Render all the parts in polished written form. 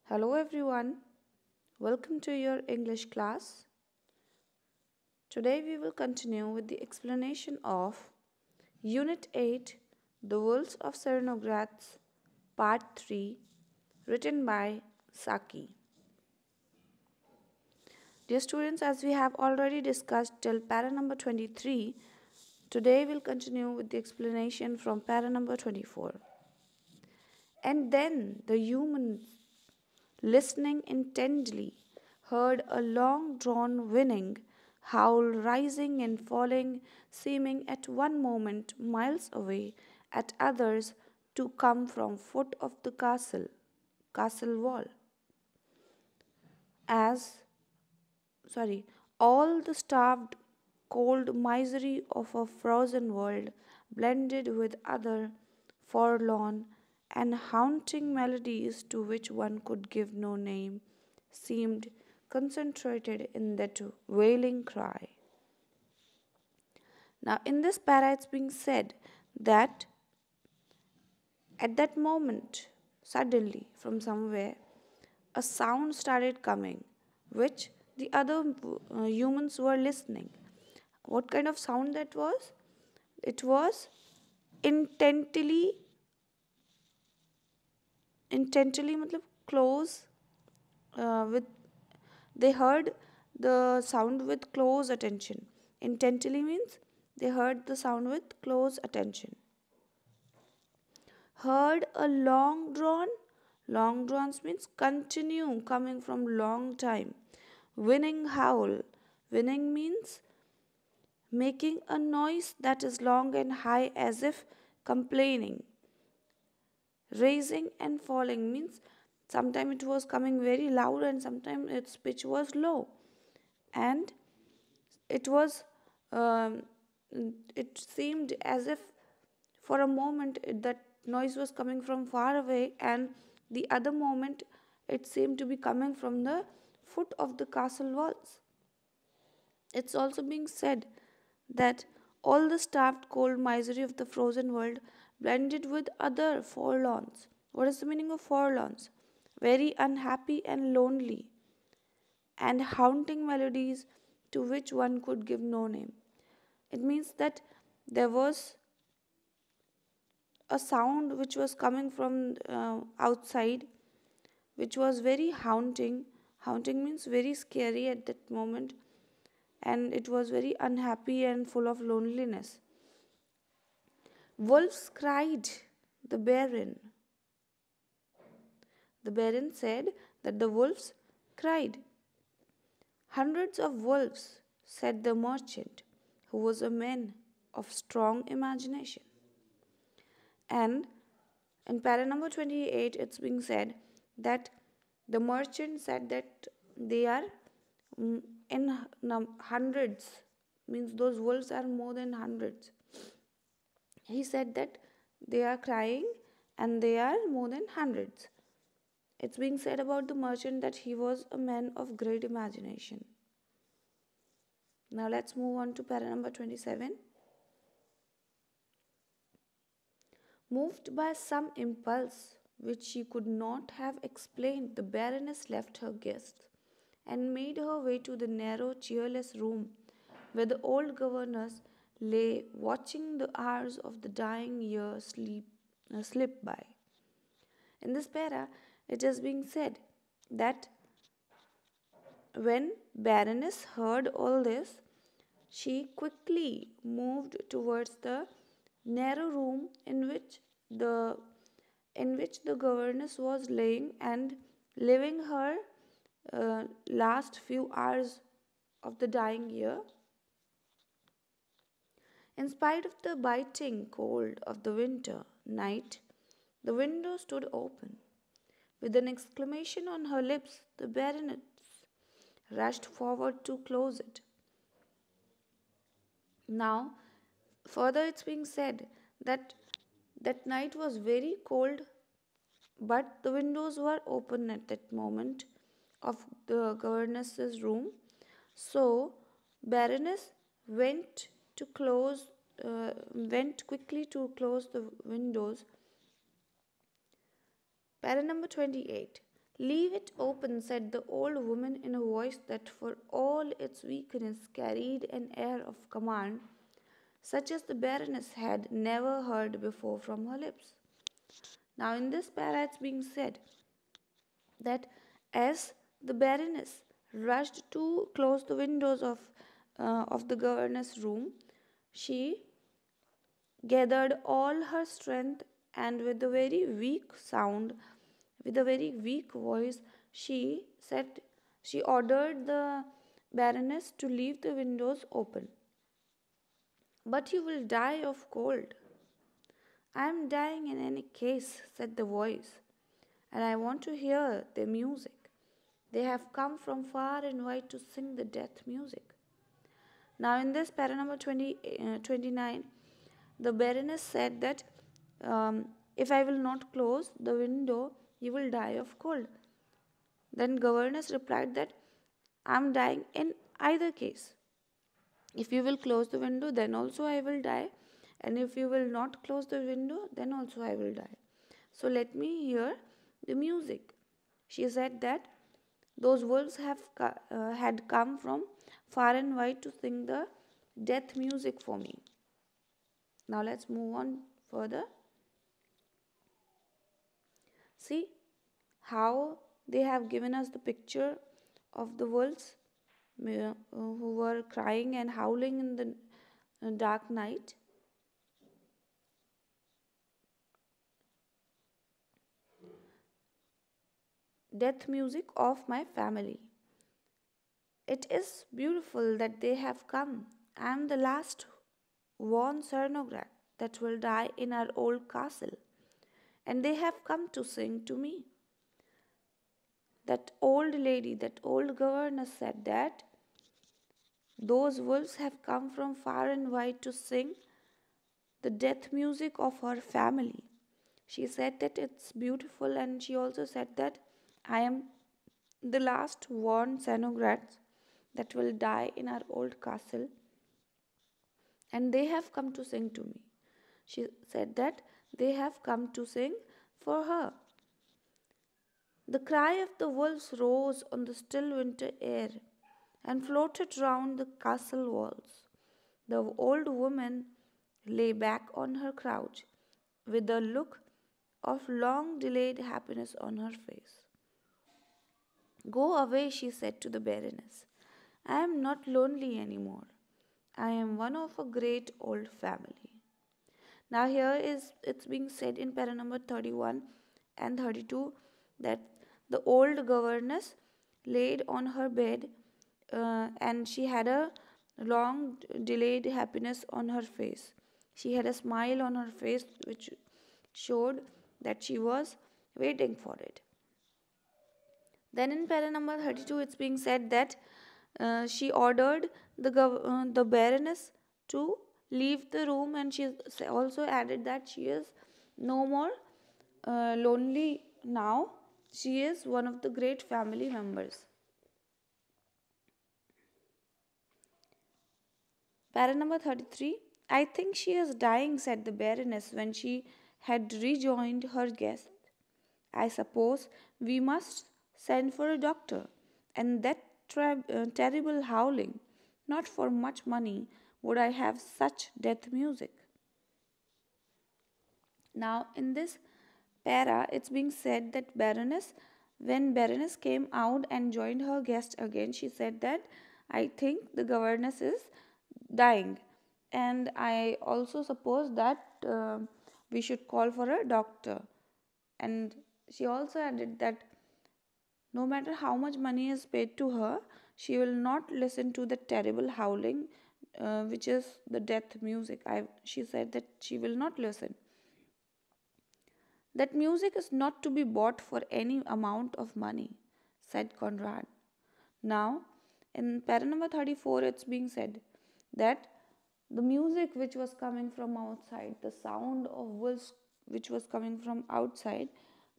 Hello everyone, welcome to your English class. Today we will continue with the explanation of Unit-8, The Wolves of Cernogratz, Part-3, written by Saki. Dear students, as we have already discussed till para number 23, today we'll continue with the explanation from para number 24. And then the humans, listening intently, heard a long-drawn whining howl rising and falling, seeming at one moment miles away, at others to come from foot of the castle wall. All the starved, cold misery of a frozen world blended with other forlorn and haunting melodies to which one could give no name, seemed concentrated in that wailing cry. Now, in this para, it's being said that at that moment, suddenly from somewhere, a sound started coming, which the other humans were listening. What kind of sound that was? It was intently matlab close with they heard the sound with close attention. Intently means they heard the sound with close attention. Heard a long drawn means continue, coming from long time. Winning howl. Winning means making a noise that is long and high as if complaining. Raising and falling means sometimes it was coming very loud and sometimes its pitch was low. And it was, it seemed as if for a moment that noise was coming from far away, and the other moment it seemed to be coming from the foot of the castle walls. It's also being said that all the starved cold misery of the frozen world blended with other forlorns. What is the meaning of forlorns? Very unhappy and lonely, and haunting melodies to which one could give no name. It means that there was a sound which was coming from outside, which was very haunting. Haunting means very scary at that moment, and it was very unhappy and full of loneliness. Wolves cried, the Baron. The Baron said that the wolves cried. Hundreds of wolves, said the merchant, who was a man of strong imagination. And in para number 28, it's being said that the merchant said that they are in hundreds, means those wolves are more than hundreds. He said that they are crying and they are more than hundreds. It's being said about the merchant that he was a man of great imagination. Now let's move on to para number 27. Moved by some impulse which she could not have explained, the Baroness left her guests and made her way to the narrow, cheerless room where the old governess lay watching the hours of the dying year slip by. In this para, it is being said that when Baroness heard all this, she quickly moved towards the narrow room in which the governess was laying and living her last few hours of the dying year. In spite of the biting cold of the winter night, the window stood open. With an exclamation on her lips, the Baroness rushed forward to close it. Now, further it's being said that that night was very cold, but the windows were open at that moment of the governess's room. So, Baroness went quickly to close the windows. Para number 28. Leave it open, said the old woman in a voice that, for all its weakness, carried an air of command, such as the Baroness had never heard before from her lips. Now, in this para, it's being said that as the Baroness rushed to close the windows of the governess' room, she gathered all her strength and with a very weak sound, with a very weak voice, she ordered the Baroness to leave the windows open. But you will die of cold. I am dying in any case, said the voice, and I want to hear their music. They have come from far and wide to sing the death music. Now, in this para number 29, the Baroness said that if I will not close the window, you will die of cold. Then governess replied that I am dying in either case. If you will close the window, then also I will die. And if you will not close the window, then also I will die. So let me hear the music. She said that those wolves had come from far and wide to sing the death music for me. Now let's move on further. See how they have given us the picture of the wolves who were crying and howling in the dark night. Death music of my family. It is beautiful that they have come. I am the last one Cernogratz that will die in our old castle, and they have come to sing to me. That old lady, that old governess said that those wolves have come from far and wide to sing the death music of her family. She said that it's beautiful, and she also said that I am the last one Cernogratz that will die in our old castle, and they have come to sing to me. She said that they have come to sing for her. The cry of the wolves rose on the still winter air and floated round the castle walls. The old woman lay back on her couch with a look of long delayed happiness on her face. Go away, she said to the Baroness. I am not lonely anymore. I am one of a great old family. Now here it's being said in para number 31 and 32 that the old governess laid on her bed and she had a long delayed happiness on her face. She had a smile on her face which showed that she was waiting for it. Then in para number 32 it's being said that she ordered the Baroness to leave the room, and she also added that she is no more lonely now. She is one of the great family members. Para number 33. I think she is dying, said the Baroness when she had rejoined her guest. I suppose we must send for a doctor, and that terrible howling. Not for much money would I have such death music. Now, in this para, it's being said that when Baroness came out and joined her guest again, she said that I think the governess is dying, and I also suppose that we should call for a doctor. And she also added that no matter how much money is paid to her, she will not listen to the terrible howling, which is the death music. She said that she will not listen. That music is not to be bought for any amount of money, said Conrad. Now, in para number 34, it's being said that the music which was coming from outside, the sound of wolves which was coming from outside,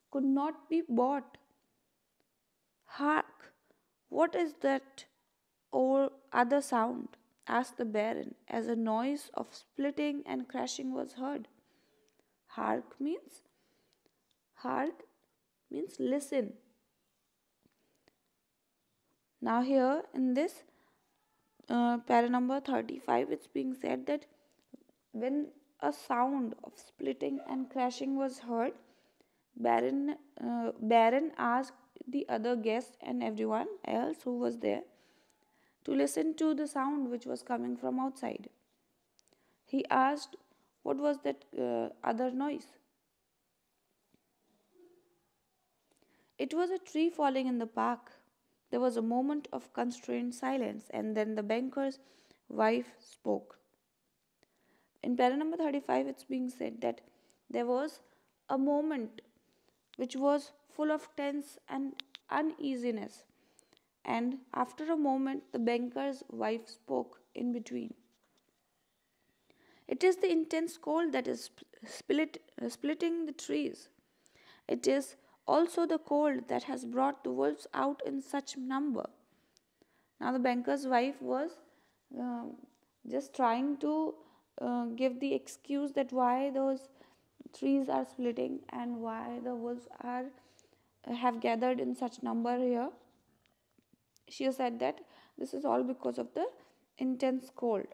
could not be bought. Hark! What is that or other sound? Asked the Baron, as a noise of splitting and crashing was heard. Hark means listen. Now here in this para number 35, it's being said that when a sound of splitting and crashing was heard, Baron asked the other guests and everyone else who was there to listen to the sound which was coming from outside. He asked, what was that other noise? It was a tree falling in the park. There was a moment of constrained silence, and then the banker's wife spoke. In para number 35, it's being said that there was a moment which was full of tense and uneasiness, and after a moment, the banker's wife spoke in between. It is the intense cold that is splitting the trees. It is also the cold that has brought the wolves out in such number. Now, the banker's wife was uh, just trying to give the excuse that why those trees are splitting and why the wolves are have gathered in such number here. She said that this is all because of the intense cold.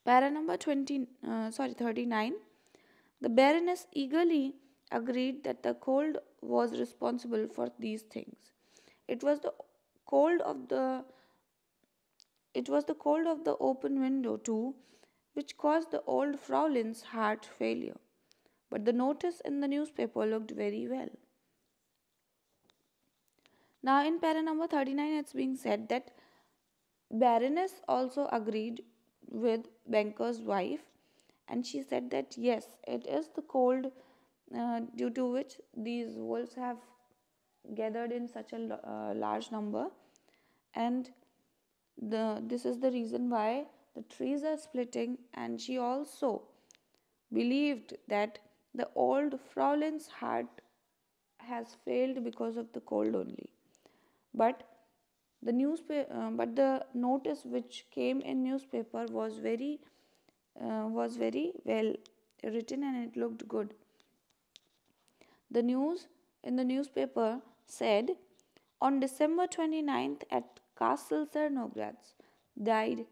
Para number 39. The Baroness eagerly agreed that the cold was responsible for these things. It was the cold of the open window too, which caused the old Fraulin's heart failure. But the notice in the newspaper looked very well. Now in para number 39, it's being said that Baroness also agreed with banker's wife, and she said that yes, it is the cold due to which these wolves have gathered in such a large number, and this is the reason why the trees are splitting. And she also believed that the old Fraulin's heart has failed because of the cold only. But the notice which came in newspaper was very well written, and it looked good. The news in the newspaper said, on December 29th at Castle Cernogratz died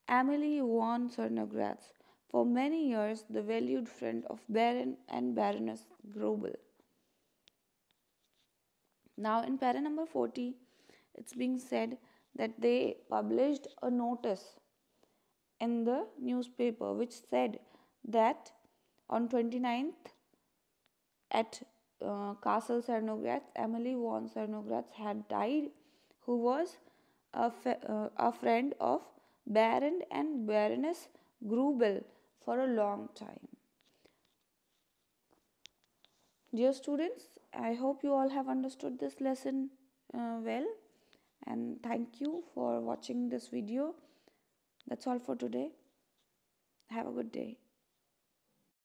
Amelie von Cernogratz, for many years the valued friend of Baron and Baroness Grobel. Now in para number 40, it's being said that they published a notice in the newspaper which said that on 29th at Castle Cernogratz, Emily von Cernogratz had died, who was a friend of Baron and Baroness Grubel for a long time. Dear students, I hope you all have understood this lesson well, and thank you for watching this video. That's all for today. Have a good day.